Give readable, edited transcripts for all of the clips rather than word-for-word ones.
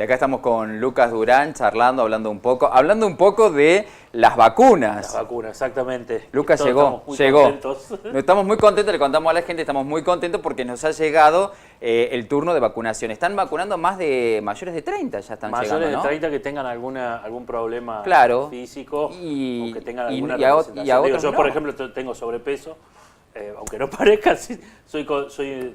Y acá estamos con Lucas Durán charlando, hablando un poco de las vacunas. Las vacunas, exactamente. Lucas llegó. Estamos muy contentos, le contamos a la gente, estamos muy contentos porque nos ha llegado el turno de vacunación. Están vacunando más de mayores de 30, ya están llegando, ¿no? Mayores de 30 que tengan algún problema físico o que tengan alguna representación. Yo, por ejemplo, tengo sobrepeso. Aunque no parezca,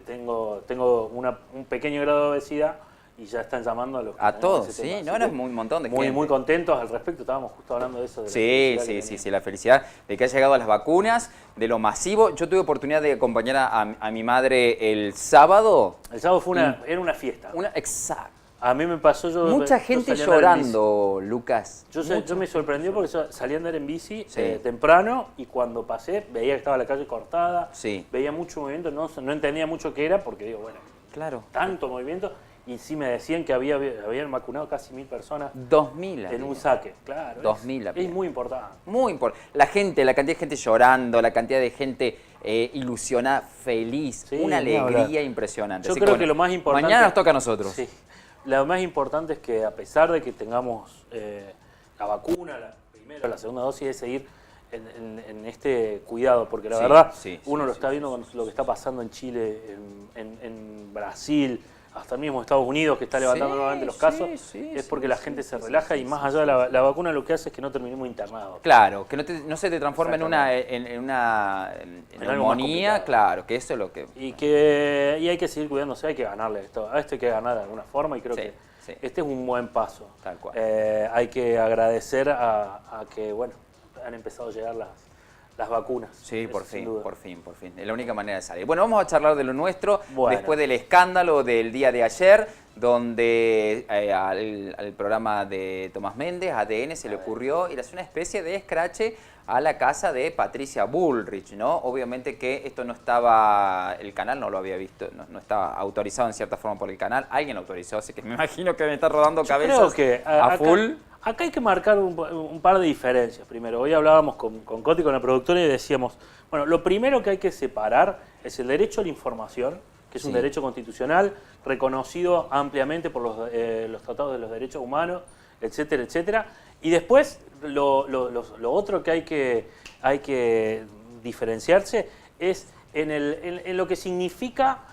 tengo un pequeño grado de obesidad y ya están llamando a los que a todos, sí, tema. no, es un montón de gente. Muy contentos al respecto, estábamos justo hablando de eso. De sí, la felicidad de que ha llegado a las vacunas, de lo masivo. Yo tuve oportunidad de acompañar a mi madre el sábado. El sábado era una fiesta. Exacto. A mí me pasó, mucha gente llorando, Lucas. Yo me sorprendió porque salí a andar en bici temprano y cuando pasé veía que estaba la calle cortada, veía mucho movimiento, no entendía mucho qué era porque digo, bueno, claro, tanto movimiento. Y sí me decían que habían vacunado casi 1000 personas. 2000. En un saque, claro. 2000. Es muy importante. Muy importante. La cantidad de gente llorando, la cantidad de gente ilusionada, feliz. Una alegría impresionante. Yo creo que lo más importante... Mañana nos toca a nosotros. Sí. Lo más importante es que a pesar de que tengamos la vacuna, la primera o la segunda dosis, es seguir en este cuidado, porque la verdad uno lo está viendo con lo que está pasando en Chile, en Brasil, hasta mismo Estados Unidos, que está levantando nuevamente los casos, es porque la gente se relaja y más allá de la vacuna lo que hace es que no terminemos internados. Claro, que no se te transforme en una neumonía, claro, que eso es lo que... Y hay que seguir cuidándose, hay que ganarle esto. A esto hay que ganar de alguna forma y creo que este es un buen paso. Tal cual. Hay que agradecer a que, bueno, han empezado a llegar las vacunas. Sí, por fin. Es la única manera de salir. Bueno, vamos a charlar de lo nuestro después del escándalo del día de ayer, donde al programa de Tomás Méndez, ADN, se le ocurrió ir a hacer una especie de escrache a la casa de Patricia Bullrich, ¿no? Obviamente que esto no estaba, el canal no lo había visto, no estaba autorizado en cierta forma por el canal, alguien lo autorizó, así que me imagino que me está rodando cabezas a full. Acá hay que marcar un par de diferencias. Primero, hoy hablábamos con Coti, con la productora, y decíamos, bueno, lo primero que hay que separar es el derecho a la información, que es un derecho constitucional reconocido ampliamente por los tratados de los derechos humanos, etcétera, etcétera. Y después, lo otro que hay que diferenciarse es en lo que significa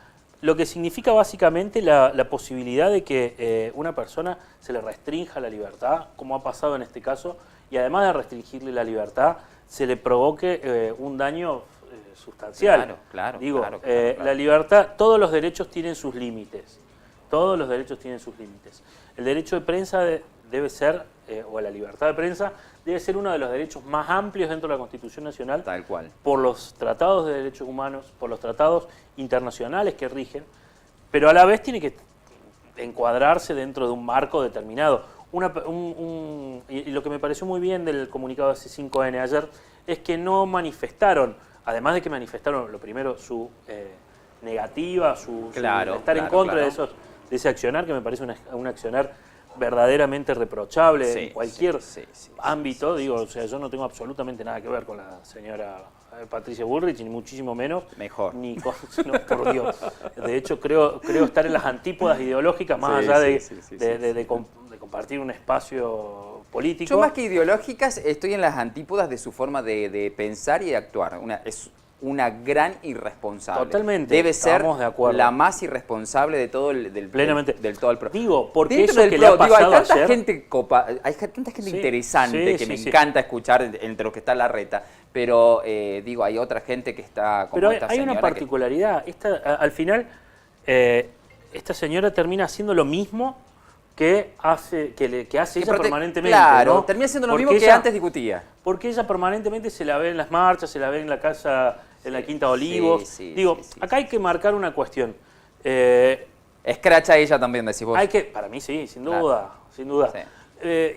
básicamente la posibilidad de que una persona se le restrinja la libertad, como ha pasado en este caso, y además de restringirle la libertad, se le provoque un daño sustancial. Claro. La libertad, todos los derechos tienen sus límites. Todos los derechos tienen sus límites. El derecho de prensa debe ser, o la libertad de prensa, debe ser uno de los derechos más amplios dentro de la Constitución Nacional. Tal cual. Por los tratados de derechos humanos, por los tratados internacionales que rigen, pero a la vez tiene que encuadrarse dentro de un marco determinado. Y lo que me pareció muy bien del comunicado de C5N ayer es que no manifestaron, además de que manifestaron lo primero su negativa, su estar en contra de ese accionar, que me parece un accionar verdaderamente reprochable en cualquier ámbito. Digo, o sea, yo no tengo absolutamente nada que ver con la señora Patricia Bullrich, ni muchísimo menos. Mejor. No, por Dios. De hecho, creo estar en las antípodas ideológicas, más allá de compartir un espacio político. Yo más que ideológicas estoy en las antípodas de su forma de pensar y de actuar. Es una gran irresponsable. Tanto debe ser de acuerdo. La más irresponsable de todo plenamente. del todo el pro. Digo, porque dentro eso que le ha pasado hay tanta ayer, gente hay tanta gente interesante que me encanta escuchar entre los que está Larreta, pero hay otra gente que está como pero esta hay una particularidad. Al final, esta señora termina haciendo lo mismo que hace ella permanentemente. Claro, ¿no? termina siendo lo mismo que antes discutía. Porque ella permanentemente se la ve en las marchas, se la ve en la casa, en la Quinta de Olivos. Acá hay que marcar una cuestión. Escracha ella también, decís vos. Para mí sí, sin duda.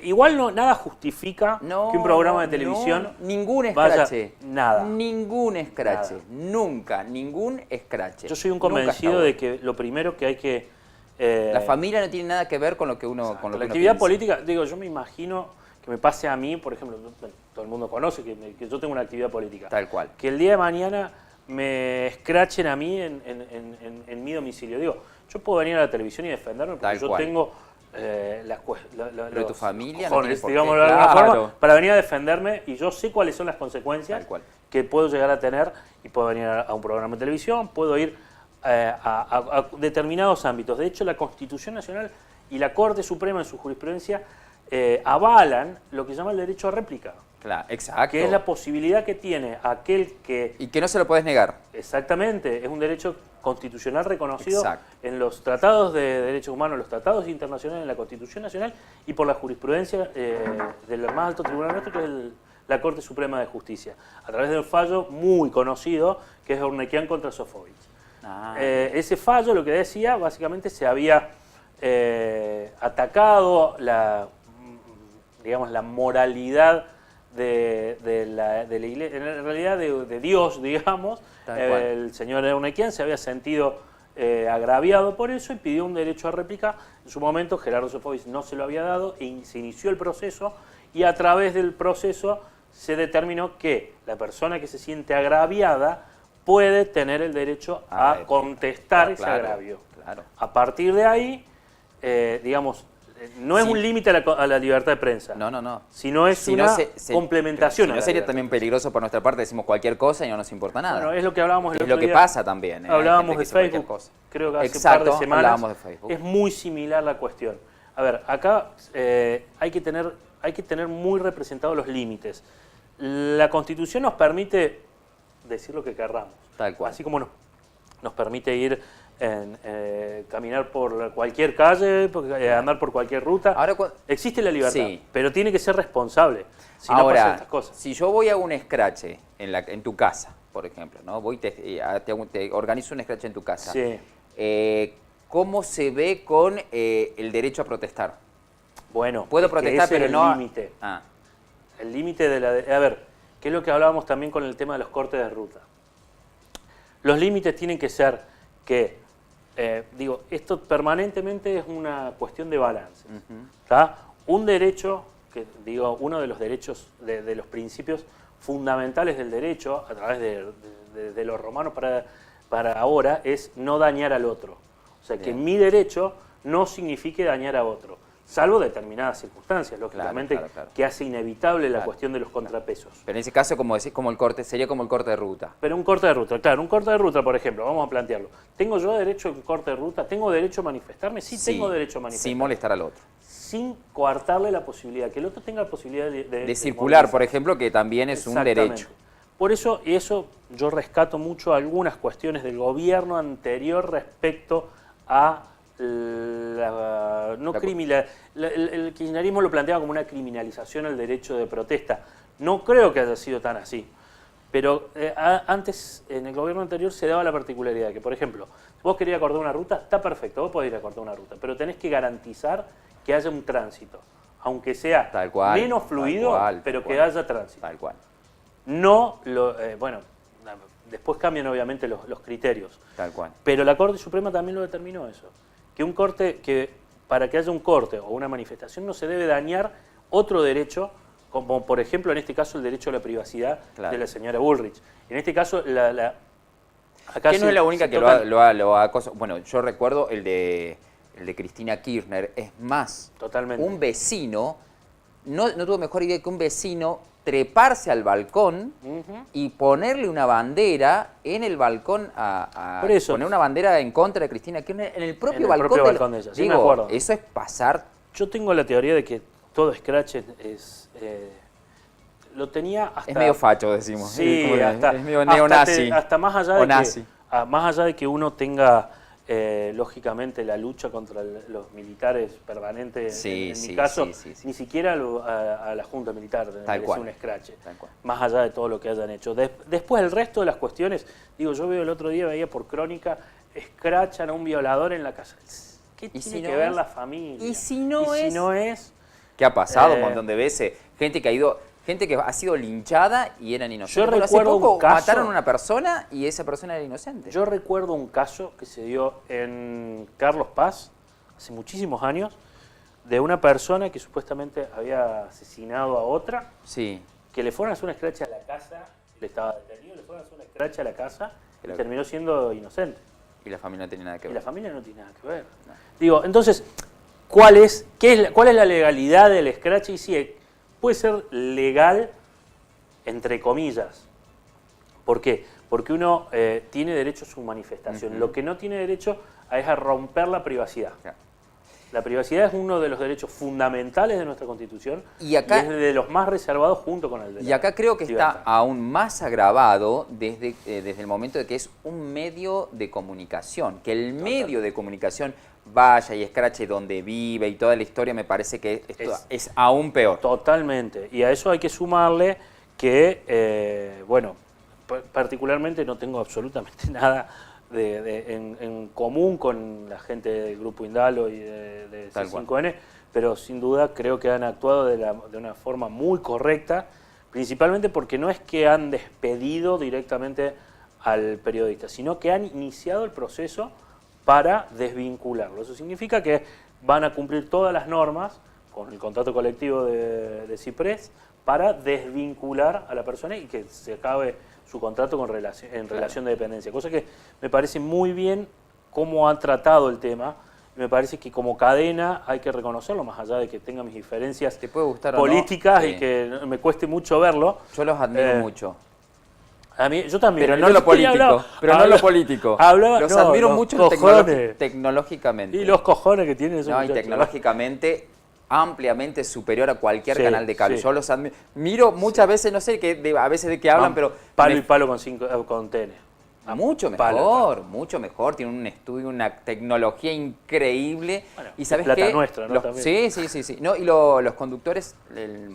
Igual nada justifica que un programa de televisión ningún escrache. Nada. Ningún escrache. Nunca, ningún escrache. Yo soy un convencido de que lo primero que hay que... la familia no tiene nada que ver con lo que uno con lo que la uno actividad piensa. política, yo me imagino que me pase a mí, por ejemplo, todo el mundo conoce que yo tengo una actividad política. Tal cual. Que el día de mañana me escrachen a mí en mi domicilio. Yo puedo venir a la televisión y defenderme porque yo tengo Pero tu familia no tiene por qué, digamos, de alguna forma, para venir a defenderme, y yo sé cuáles son las consecuencias que puedo llegar a tener, y puedo venir a un programa de televisión, puedo ir a determinados ámbitos. De hecho, la Constitución Nacional y la Corte Suprema en su jurisprudencia avalan lo que se llama el derecho a réplica. Claro, exacto. Que es la posibilidad que tiene aquel que... Y que no se lo puedes negar. Exactamente, es un derecho constitucional reconocido en los tratados de derechos humanos, los tratados internacionales, en la Constitución Nacional y por la jurisprudencia del más alto tribunal nuestro, que es la Corte Suprema de Justicia, a través de un fallo muy conocido, que es Ornequian contra Sofovich. Ese fallo lo que decía, básicamente se había atacado la moralidad de la Iglesia, en realidad de Dios, digamos. El señor Ornequian se había sentido agraviado por eso y pidió un derecho a réplica. En su momento Gerardo Sofovich no se lo había dado y se inició el proceso, y a través del proceso se determinó que la persona que se siente agraviada puede tener el derecho a contestar ese agravio. A partir de ahí, digamos, no es un límite a la libertad de prensa. No. Sino es una complementación. Si no, sería también peligroso por nuestra parte, decimos cualquier cosa y no nos importa nada. Bueno, es lo que hablábamos el otro día. Es lo que pasa también. Hablábamos de Facebook, creo que hace un par de semanas. Hablábamos de Facebook. Es muy similar la cuestión. A ver, acá hay que tener muy representados los límites. La Constitución nos permite decir lo que querramos. Tal cual. Así como nos permite ir caminar por cualquier calle, andar por cualquier ruta. Ahora, existe la libertad, pero tiene que ser responsable. Si no pasan estas cosas. Si yo voy a un escrache en tu casa, por ejemplo, ¿no? Voy te organizo un escrache en tu casa. ¿Cómo se ve con el derecho a protestar? Bueno, puedo protestar, pero no. El límite de la. A ver, ¿qué es lo que hablábamos también con el tema de los cortes de ruta? Los límites tienen que ser que, esto permanentemente es una cuestión de balance. Un derecho, uno de los derechos, de los principios fundamentales del derecho, a través de los romanos para ahora, es no dañar al otro. O sea, que mi derecho no signifique dañar a otro, salvo determinadas circunstancias, lógicamente, que hace inevitable la cuestión de los contrapesos. Pero en ese caso, como decís, sería como el corte de ruta. Pero un corte de ruta, claro, un corte de ruta, por ejemplo, vamos a plantearlo. ¿Tengo yo derecho a un corte de ruta? ¿Tengo derecho a manifestarme? Sí, tengo derecho a manifestarme. Sin molestar al otro. Sin coartarle la posibilidad, que el otro tenga la posibilidad de circular, por ejemplo, que también es un derecho. Por eso, y eso yo rescato mucho algunas cuestiones del gobierno anterior respecto a el kirchnerismo lo planteaba como una criminalización al derecho de protesta. No creo que haya sido tan así. Pero antes, en el gobierno anterior, se daba la particularidad que, por ejemplo, si vos querías cortar una ruta, está perfecto, vos podés ir a cortar una ruta, pero tenés que garantizar que haya un tránsito, aunque sea menos fluido, pero que haya tránsito. Tal cual. No, bueno, después cambian obviamente los criterios. Tal cual. Pero la Corte Suprema también lo determinó eso. Que para que haya un corte o una manifestación no se debe dañar otro derecho, como por ejemplo en este caso el derecho a la privacidad de la señora Bullrich. En este caso, acá que no es la única que lo ha acosado. Bueno, yo recuerdo el de Cristina Kirchner. Es más, un vecino, no tuvo mejor idea que un vecino treparse al balcón y ponerle una bandera en el balcón poner una bandera en contra de Cristina Kirchner en el propio balcón de ella. Sí, me acuerdo. Eso es pasar. Yo tengo la teoría de que todo scratch lo tenía hasta... Es medio facho, decimos. Sí, es medio neonazi. Hasta más allá de que uno tenga... lógicamente la lucha contra los militares permanentes, en mi caso, ni siquiera a la Junta Militar merece un escrache, más allá de todo lo que hayan hecho. Después el resto de las cuestiones, yo veo el otro día, veía por Crónica, escrachan a un violador en la casa. ¿Qué tiene que ver la familia? ¿Y si no es? ¿Qué ha pasado un montón de veces? Gente que ha sido linchada y eran inocentes. Yo recuerdo un caso, mataron a una persona y esa persona era inocente. Yo recuerdo un caso que se dio en Carlos Paz, hace muchísimos años, de una persona que supuestamente había asesinado a otra, que le fueron a hacer una escrache a la casa, le estaba detenido, le fueron a hacer una escrache a la casa y terminó siendo inocente. Y la familia no tiene nada que ver. Y la familia no tiene nada que ver. No. Entonces, ¿cuál es la legalidad del scratch? Y sí, puede ser legal, entre comillas. ¿Por qué? Porque uno tiene derecho a su manifestación. Lo que no tiene derecho es a romper la privacidad. La privacidad es uno de los derechos fundamentales de nuestra Constitución y es de los más reservados junto con el de la Y acá creo que libertad. está aún más agravado desde el momento de que es un medio de comunicación. Que el medio de comunicación vaya y escrache donde vive y toda la historia, me parece que esto es aún peor. Totalmente. Y a eso hay que sumarle que, bueno, particularmente no tengo absolutamente nada en común con la gente del Grupo Indalo y de C5N, pero sin duda creo que han actuado de una forma muy correcta, principalmente porque no es que han despedido directamente al periodista, sino que han iniciado el proceso para desvincularlo. Eso significa que van a cumplir todas las normas con el contrato colectivo de Ciprés para desvincular a la persona y que se acabe su contrato en relación de dependencia. Cosa que me parece muy bien cómo han tratado el tema. Me parece que como cadena hay que reconocerlo, más allá de que tenga mis diferencias políticas y que me cueste mucho verlo. Yo los admiro mucho. A mí, yo también. Pero no lo político. Los admiro mucho tecnológicamente. Y los cojones que tienen esos muchachos. Y tecnológicamente ampliamente superior a cualquier canal de cable. Yo los admiro. Miro muchas veces, no sé a veces de qué hablan, pero... Palo y palo con TN. Mucho mejor, mucho mejor. Tiene un estudio, una tecnología increíble. Bueno, y ¿sabes plata qué? nuestra, ¿no? Sí. No, y los conductores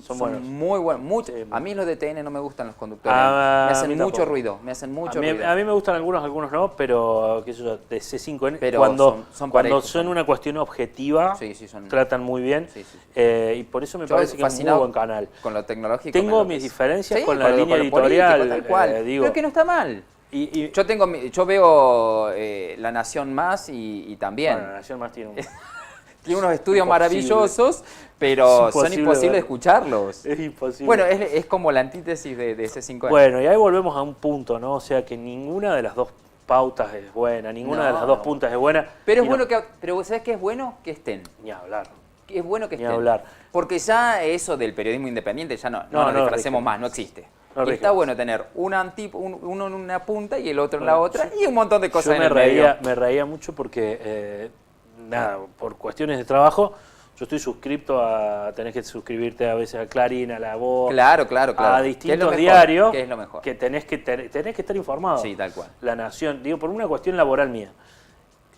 son buenos. Muy buenos. Sí, a mí los de TN no me gustan los conductores. Me hacen mucho ruido. A mí me gustan algunos no, pero qué sé yo, de C5N, pero cuando son una cuestión objetiva, tratan muy bien. Y por eso me parece que es un muy buen canal. Con lo tecnológico. Tengo mis diferencias con la línea editorial. Tal cual. Digo, pero que no está mal. Yo veo La Nación Más y también. Bueno, La Nación Más tiene unos estudios maravillosos, pero son imposibles de escucharlos. Es imposible. Bueno, es como la antítesis de C5N. Bueno, y ahí volvemos a un punto, ¿no? O sea, que ninguna de las dos pautas es buena, ninguna de las dos puntas es buena. Pero es bueno que... Pero ¿sabes qué es bueno? Que estén. Ni hablar. Es bueno que Ni estén. hablar. Porque ya eso del periodismo independiente ya no nos disfracemos más, no existe. Y está bueno tener uno en una punta y el otro en la otra y un montón de cosas en el medio. Me reía mucho porque, por cuestiones de trabajo, yo estoy suscripto tenés que suscribirte a veces a Clarín, a La Voz, claro. a distintos diarios ¿Qué es lo mejor? Que tenés que estar informado. Sí, tal cual. La Nación, digo, por una cuestión laboral mía.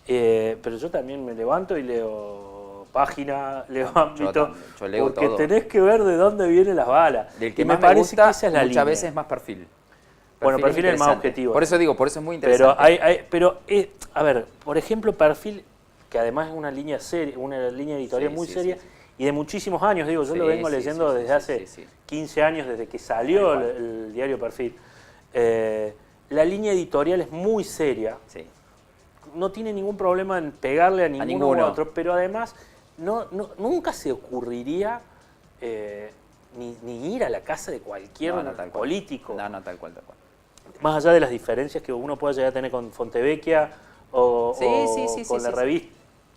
Pero yo también me levanto y leo página, leo ámbito, yo leo porque todo. tenés que ver de dónde vienen las balas. Del que más me gusta, muchas veces es más perfil. Bueno, perfil es el más objetivo. Por eso digo, por eso es muy interesante. Pero a ver, por ejemplo, perfil, que además es una línea seria, una línea editorial muy seria y de muchísimos años, digo, yo lo vengo leyendo desde hace 15 años, desde que salió el diario Perfil. La línea editorial es muy seria. Sí. No tiene ningún problema en pegarle a ninguno u otro, pero además nunca se ocurriría ni ir a la casa de cualquier político. No, tal cual. Más allá de las diferencias que uno pueda llegar a tener con Fontevecchia o con la revista.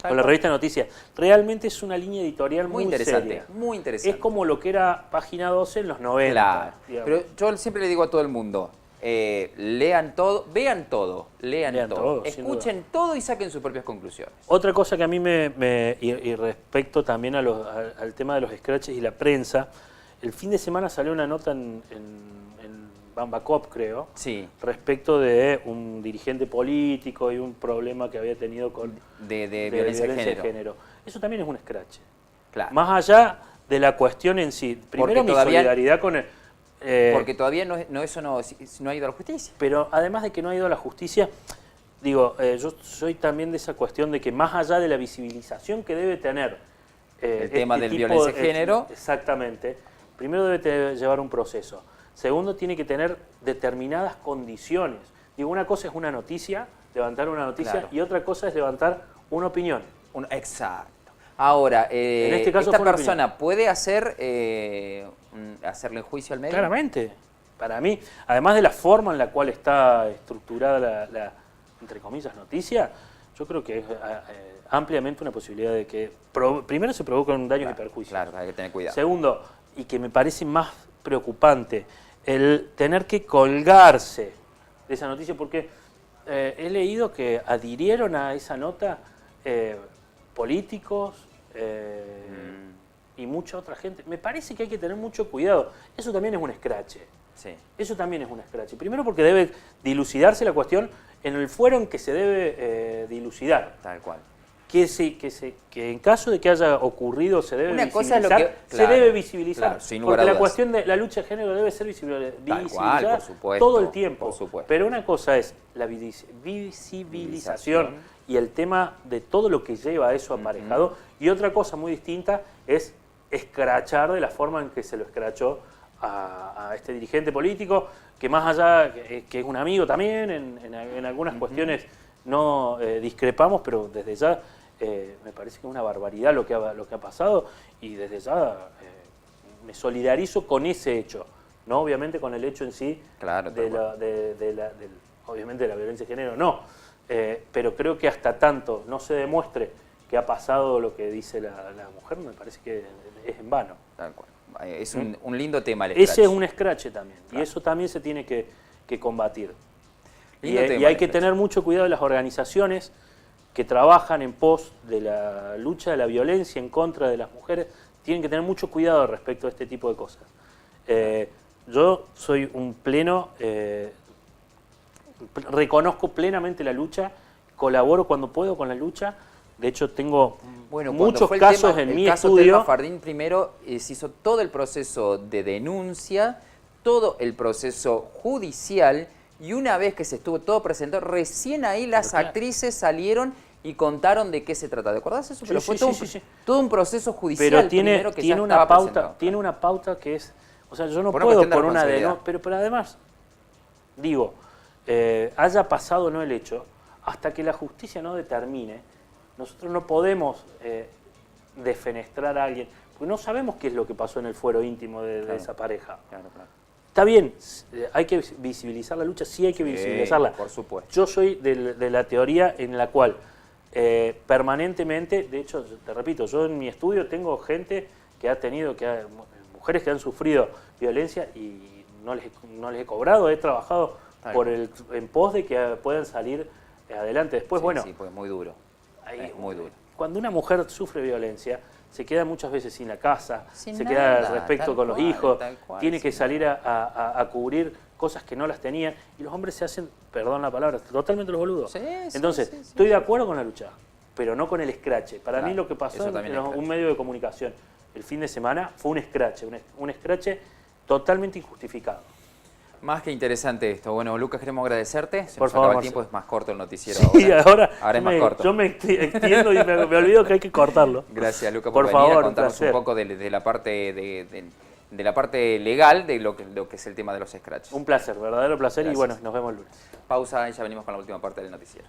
Con la revista Noticias. Realmente es una línea editorial muy interesante, seria. muy interesante. Es como lo que era Página 12 en los 90. Claro. Pero yo siempre le digo a todo el mundo, lean todo, vean todo, lean todo, escuchen todo y saquen sus propias conclusiones. Otra cosa que a mí y respecto también al tema de los scratches y la prensa, el fin de semana salió una nota en Bambacop, creo, respecto de un dirigente político y un problema que había tenido con de violencia de género. Eso también es un scratch. Claro. Más allá de la cuestión en sí. Primero mi solidaridad con porque todavía eso no ha ido a la justicia. Pero además de que no ha ido a la justicia, digo, yo soy también de esa cuestión de que más allá de la visibilización que debe tener el tema del violencia de género. Exactamente. Primero debe llevar un proceso. Segundo, tiene que tener determinadas condiciones. Digo, una cosa es una noticia, levantar una noticia, y otra cosa es levantar una opinión. Exacto. Ahora, en este caso ¿esta persona puede hacerle juicio al medio? Claramente. Para mí, además de la forma en la cual está estructurada la entre comillas, noticia, Yo creo que es ampliamente una posibilidad de que primero se provoquen daños y perjuicios. Claro, hay que tener cuidado. Segundo, y que me parece más preocupante, el tener que colgarse de esa noticia, porque he leído que adhirieron a esa nota políticos y mucha otra gente. Me parece que hay que tener mucho cuidado. Eso también es un escrache. Sí. Eso también es un escrache. Primero porque debe dilucidarse la cuestión en el fuero en que se debe dilucidar. Tal cual. Que en caso de que haya ocurrido se debe Una cosa visibilizar, es lo que, se debe visibilizar. Claro, sin lugar porque a la dudas. cuestión de la lucha de género debe ser visibilizada por supuesto, todo el tiempo. por supuesto. Pero una cosa es la visibilización y el tema de todo lo que lleva a eso aparejado, y otra cosa muy distinta es escrachar de la forma en que se lo escrachó a este dirigente político, que más allá, que es un amigo también, en algunas cuestiones no discrepamos, pero desde ya me parece que es una barbaridad lo que ha pasado, y desde ya me solidarizo con ese hecho, no obviamente con el hecho en sí, claro, obviamente de la violencia de género, no, pero creo que hasta tanto no se demuestre que ha pasado lo que dice la mujer, me parece que es en vano. Tal cual. Es un lindo tema el Ese escrache. es un escrache también, claro. Y eso también se tiene que combatir. Y hay que tener mucho cuidado de las organizaciones que trabajan en pos de la lucha de la violencia en contra de las mujeres, tienen que tener mucho cuidado respecto a este tipo de cosas. Yo soy un pleno, reconozco plenamente la lucha, colaboro cuando puedo con la lucha. De hecho, tengo muchos casos en mi estudio. Telma Fardín primero se hizo todo el proceso de denuncia, todo el proceso judicial, y una vez que se estuvo todo presentado, recién ahí las actrices salieron y contaron de qué se trata. ¿Te acordás eso? Pero fue todo un proceso judicial. Pero tiene una pauta que es, o sea, yo no puedo por una denuncia, pero además, digo, haya pasado o no el hecho, hasta que la justicia no determine, nosotros no podemos defenestrar a alguien, porque no sabemos qué es lo que pasó en el fuero íntimo de esa pareja. Claro. Está bien, hay que visibilizar la lucha, sí hay que visibilizarla. Por supuesto. Yo soy de la teoría en la cual permanentemente, de hecho, te repito, yo en mi estudio tengo gente que ha tenido, mujeres que han sufrido violencia y no les he cobrado, he trabajado en pos de que puedan salir adelante. Después, Sí, pues muy duro. Es muy duro. Cuando una mujer sufre violencia, se queda muchas veces sin la casa, sin se nada, queda al respecto con los hijos, tiene que salir a cubrir cosas que no las tenían, y los hombres se hacen, perdón la palabra, totalmente los boludos. Entonces, estoy de acuerdo con la lucha, pero no con el escrache. Para mí lo que pasó en un medio de comunicación el fin de semana fue un escrache totalmente injustificado. Más que interesante esto. Bueno, Lucas, queremos agradecerte. Se Por nos favor, acaba el tiempo, es más corto el noticiero ahora es más corto. Yo me extiendo y me olvido que hay que cortarlo. Gracias, Lucas, por venir a contarnos un poco de la parte de la parte legal de lo que es el tema de los scratches. Un placer, verdadero placer. Gracias. Y bueno, nos vemos el lunes. Pausa y ya venimos con la última parte del noticiero.